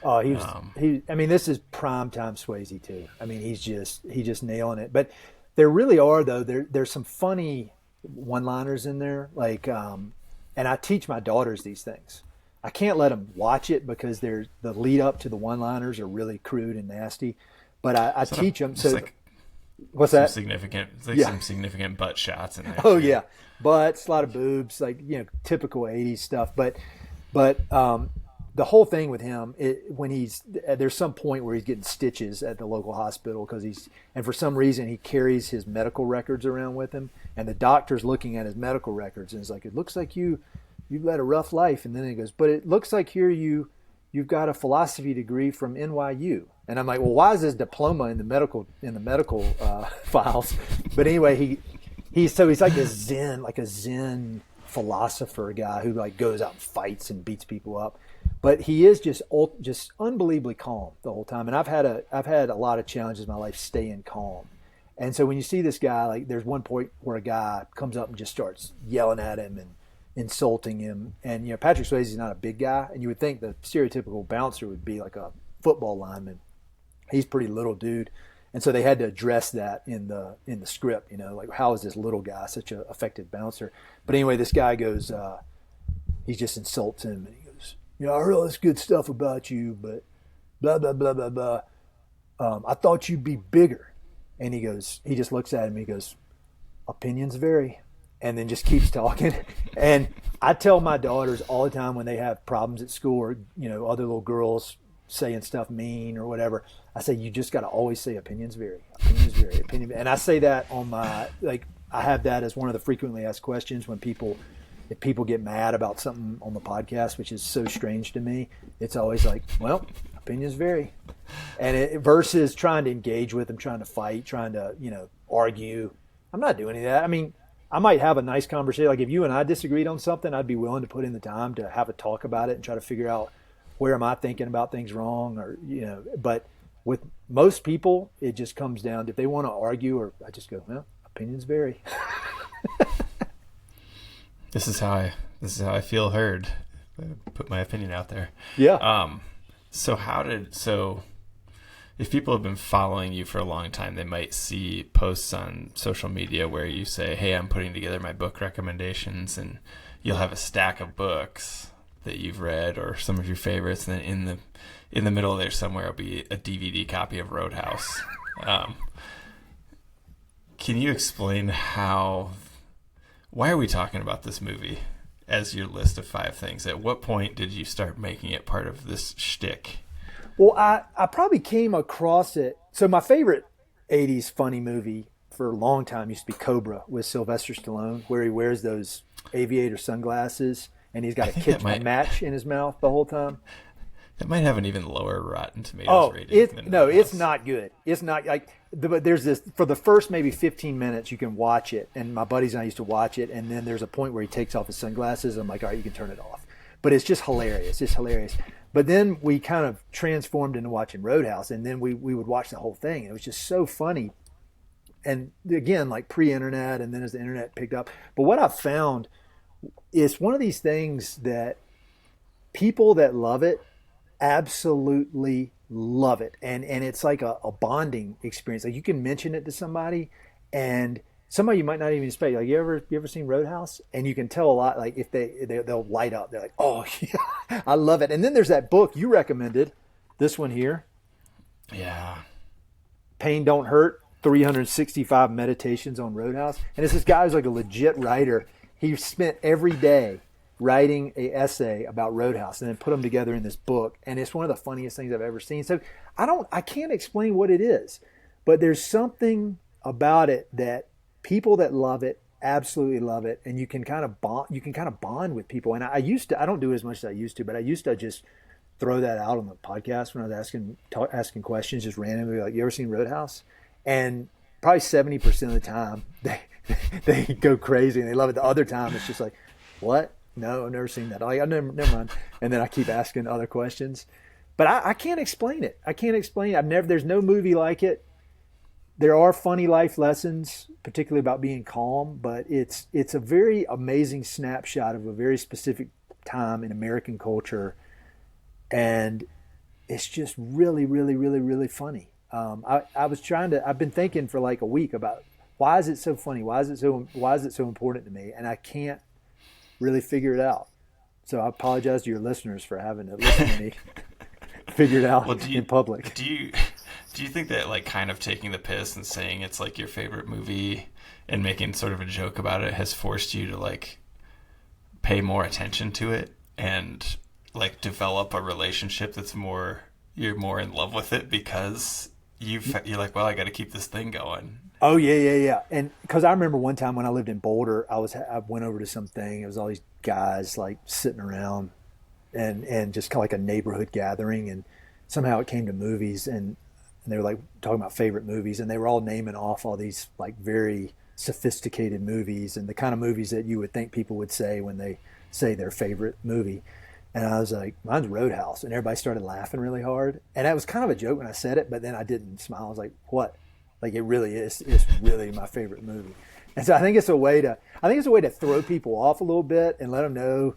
Oh, I mean, this is primetime Swayze too. I mean, he's just nailing it. But there really are though. There's some funny one-liners in there, like, and I teach my daughters these things. I can't let them watch it because the lead up to the one-liners are really crude and nasty. But I teach them. So, like what's that? Some significant butt shots in there. Oh yeah, butts, a lot of boobs, like typical '80s stuff. But the whole thing with him, there's some point where he's getting stitches at the local hospital and for some reason he carries his medical records around with him, and the doctor's looking at his medical records and is like, it looks like you've led a rough life, and then he goes, but it looks like here you've got a philosophy degree from NYU, and I'm like, well, why is this diploma in the medical files? But anyway, he's like a Zen philosopher guy who like goes out and fights and beats people up. But he is just unbelievably calm the whole time. And I've had a lot of challenges in my life staying calm. And so when you see this guy, like there's one point where a guy comes up and just starts yelling at him and insulting him. And Patrick Swayze is not a big guy, and you would think the stereotypical bouncer would be like a football lineman. He's a pretty little dude. And so they had to address that in the script, like how is this little guy such an effective bouncer? But anyway, this guy goes, he just insults him, and he goes, I heard all this good stuff about you, but blah, blah, blah, blah, blah. I thought you'd be bigger. And he just looks at him, and he goes, opinions vary. And then just keeps talking. And I tell my daughters all the time when they have problems at school or, other little girls saying stuff mean or whatever, I say, you just got to always say opinions vary. Opinions vary. And I say that on I have that as one of the frequently asked questions if people get mad about something on the podcast, which is so strange to me. It's always like, well, opinions vary. And versus trying to engage with them, trying to fight, trying to, argue. I'm not doing any of that. I mean, I might have a nice conversation. Like if you and I disagreed on something, I'd be willing to put in the time to have a talk about it and try to figure out where am I thinking about things wrong, or, but with most people, it just comes down to if they want to argue, or I just go, well, opinions vary. This is how I feel heard. I put my opinion out there. Yeah. So if people have been following you for a long time, they might see posts on social media where you say, hey, I'm putting together my book recommendations, and you'll have a stack of books that you've read or some of your favorites, and then in the middle there somewhere will be a DVD copy of Roadhouse. Can you explain why are we talking about this movie as your list of 5 things? At what point did you start making it part of this shtick? Well, I probably came across it. So my favorite 80s funny movie for a long time used to be Cobra with Sylvester Stallone, where he wears those aviator sunglasses and he's got a match in his mouth the whole time. It might have an even lower Rotten Tomatoes rating. It's not good. It's not like, but there's this, for the first maybe 15 minutes you can watch it, and my buddies and I used to watch it, and then there's a point where he takes off his sunglasses. I'm like, all right, you can turn it off. But it's just hilarious. It's hilarious. But then we kind of transformed into watching Roadhouse, and then we would watch the whole thing. And it was just so funny. And again, like pre-internet, and then as the internet picked up. But what I've found is one of these things that people that love it absolutely love it. And it's like a bonding experience. Like you can mention it to somebody, and somebody you might not even expect. Like you ever seen Roadhouse? And you can tell a lot, like if they'll light up. They're like, oh yeah, I love it. And then there's that book you recommended, this one here. Yeah. Pain Don't Hurt, 365 Meditations on Roadhouse. And it's this guy who's like a legit writer. He spent every day writing an essay about Roadhouse and then put them together in this book. And it's one of the funniest things I've ever seen. So I can't explain what it is, but there's something about it that people that love it absolutely love it. And you can kind of bond with people. And I don't do as much as I used to, but I used to just throw that out on the podcast when I was asking questions just randomly, like, you ever seen Roadhouse? And probably 70% of the time they go crazy and they love it. The other time it's just like, what? No, I've never seen that. Like, I never mind. And then I keep asking other questions. But I can't explain it. I can't explain it. There's no movie like it. There are funny life lessons, particularly about being calm, but it's a very amazing snapshot of a very specific time in American culture, and it's just really, really, really, really funny. I've been thinking for like a week about why is it so funny? Why is it so important to me? And I can't really figure it out. So I apologize to your listeners for having to listen to me figure it out in public. Do you think that like kind of taking the piss and saying it's like your favorite movie and making sort of a joke about it has forced you to like pay more attention to it and like develop a relationship you're more in love with it because you're like, well, I got to keep this thing going. Oh yeah. And because I remember one time when I lived in Boulder, I went over to something. It was all these guys like sitting around and just kind of like a neighborhood gathering, and somehow it came to movies, and they were like talking about favorite movies, and they were all naming off all these like very sophisticated movies and the kind of movies that you would think people would say when they say their favorite movie. And I was like, mine's Roadhouse. And everybody started laughing really hard. And that was kind of a joke when I said it, but then I didn't smile. I was like, what? Like, it really is. It's really my favorite movie. And so I think it's a way to throw people off a little bit and let them know.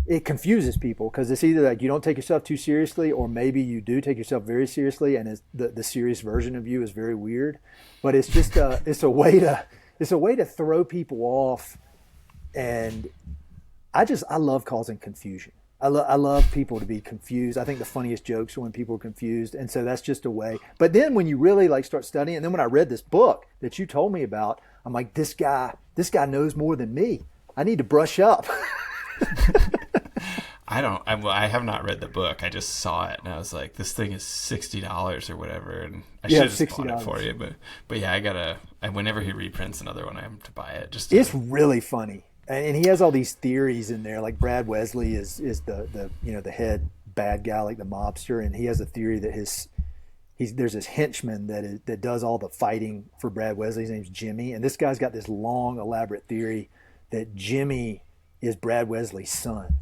It confuses people because it's either like you don't take yourself too seriously, or maybe you do take yourself very seriously, and the serious version of you is very weird. But it's just it's a way to throw people off, and I love causing confusion. I love people to be confused. I think the funniest jokes are when people are confused, and so that's just a way. But then when you really like start studying, and then when I read this book that you told me about, I'm like, this guy knows more than me. I need to brush up. I have not read the book. I just saw it and I was like, this thing is $60 or whatever, and I should have just bought it for you. But yeah, whenever he reprints another one, I have to buy it. It's really funny, and he has all these theories in there. Like Brad Wesley is the head bad guy, like the mobster, and he has a theory that there's this henchman that does all the fighting for Brad Wesley. His name's Jimmy, and this guy's got this long, elaborate theory that Jimmy is Brad Wesley's son.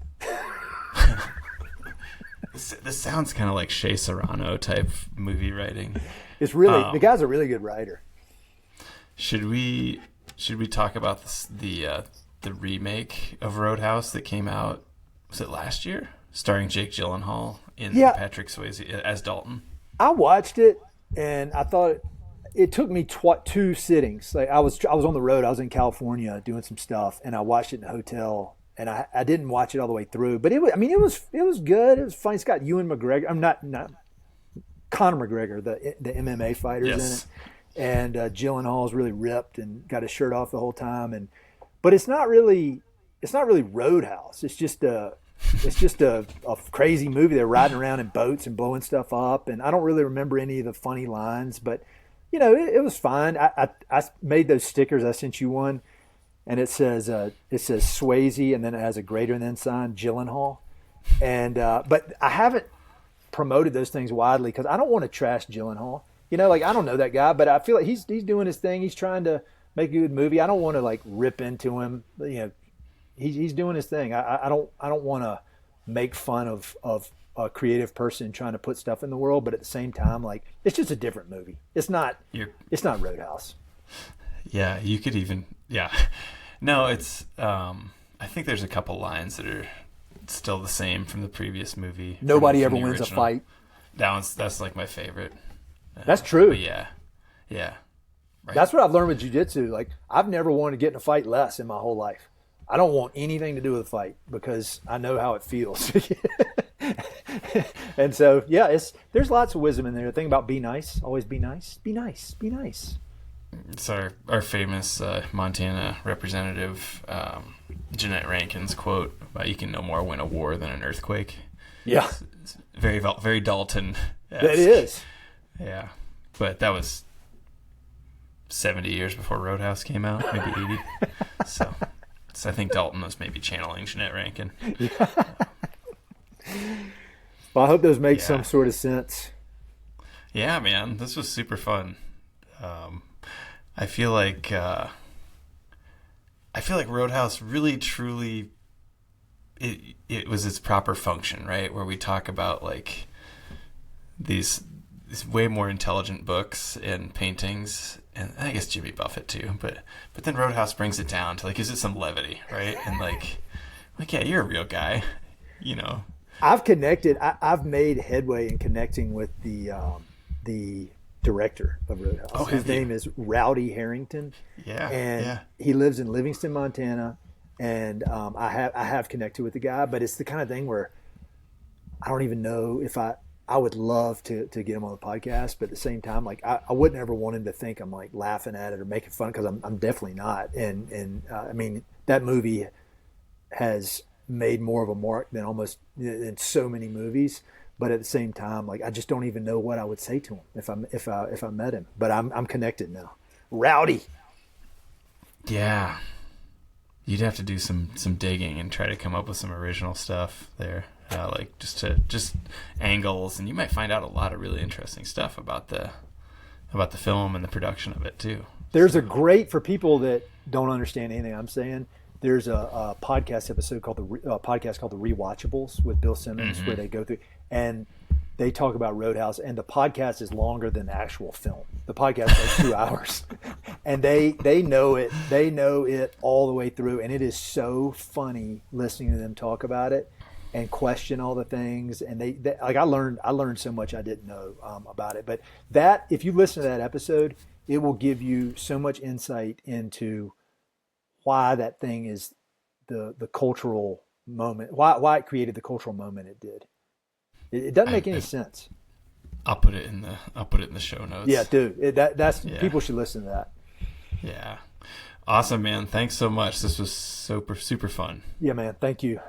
This sounds kind of like Shea Serrano type movie writing. It's really the guy's a really good writer. Should we talk about the remake of Roadhouse that came out? Was it last year? Starring Jake Gyllenhaal and Patrick Swayze as Dalton. I watched it and I thought it took me two sittings. Like I was on the road. I was in California doing some stuff, and I watched it in a hotel. And I didn't watch it all the way through, but it was good. It was fun. It's got Ewan McGregor. I'm not Conor McGregor, the MMA fighters in it, and Gyllenhaal's really ripped and got his shirt off the whole time. But it's not really Roadhouse. It's just a crazy movie. They're riding around in boats and blowing stuff up, and I don't really remember any of the funny lines, but it was fine. I made those stickers. I sent you one. And it says Swayze, and then it has a greater than sign, Gyllenhaal. And but I haven't promoted those things widely because I don't want to trash Gyllenhaal. Like I don't know that guy, but I feel like he's doing his thing. He's trying to make a good movie. I don't want to like rip into him. He's doing his thing. I don't want to make fun of a creative person trying to put stuff in the world, but at the same time, like it's just a different movie. It's not Roadhouse. Yeah, you could even No, it's I think there's a couple lines that are still the same from the previous movie. Nobody ever wins a fight. That's like my favorite. That's true. But yeah. Right. That's what I've learned with jiu-jitsu. Like I've never wanted to get in a fight less in my whole life. I don't want anything to do with a fight because I know how it feels. And so there's lots of wisdom in there. The thing about be nice, always be nice. Be nice. Be nice. It's our famous Montana representative, Jeanette Rankin's quote about you can no more win a war than an earthquake. Yeah. It's very, very Dalton. It is. Yeah. But that was 70 years before Roadhouse came out, maybe 80. So I think Dalton was maybe channeling Jeanette Rankin. Yeah. Well, I hope those make some sort of sense. Yeah, man. This was super fun. I feel like Roadhouse really truly it was its proper function, right? Where we talk about like these way more intelligent books and paintings, and I guess Jimmy Buffett too, but then Roadhouse brings it down to like, gives it some levity, right? And like yeah, you're a real guy, you know. I've made headway in connecting with the director of Roadhouse. Oh, his name is Rowdy Harrington. Yeah, and he lives in Livingston, Montana. And I have connected with the guy, but it's the kind of thing where I don't even know if I would love to get him on the podcast, but at the same time, like I wouldn't ever want him to think I'm like laughing at it or making fun, because I'm definitely not. And I mean, that movie has made more of a mark than almost in so many movies. But at the same time, like I just don't even know what I would say to him if I met him. But I'm connected now. Rowdy. Yeah. You'd have to do some digging and try to come up with some original stuff there, like just angles, and you might find out a lot of really interesting stuff about the film and the production of it too. There's a great, for people that don't understand anything I'm saying, there's a podcast episode called the Rewatchables with Bill Simmons, where they go through and they talk about Roadhouse, and the podcast is longer than the actual film. The podcast is like 2 hours, and they know it. They know it all the way through, and it is so funny listening to them talk about it and question all the things. And they like I learned so much I didn't know about it. But that, if you listen to that episode, it will give you so much insight into why that thing is the cultural moment, why it created the cultural moment it did. It doesn't make any sense. I'll put it in the show notes. Yeah, dude. People should listen to that. Yeah. Awesome, man. Thanks so much. This was super fun. Yeah, man. Thank you.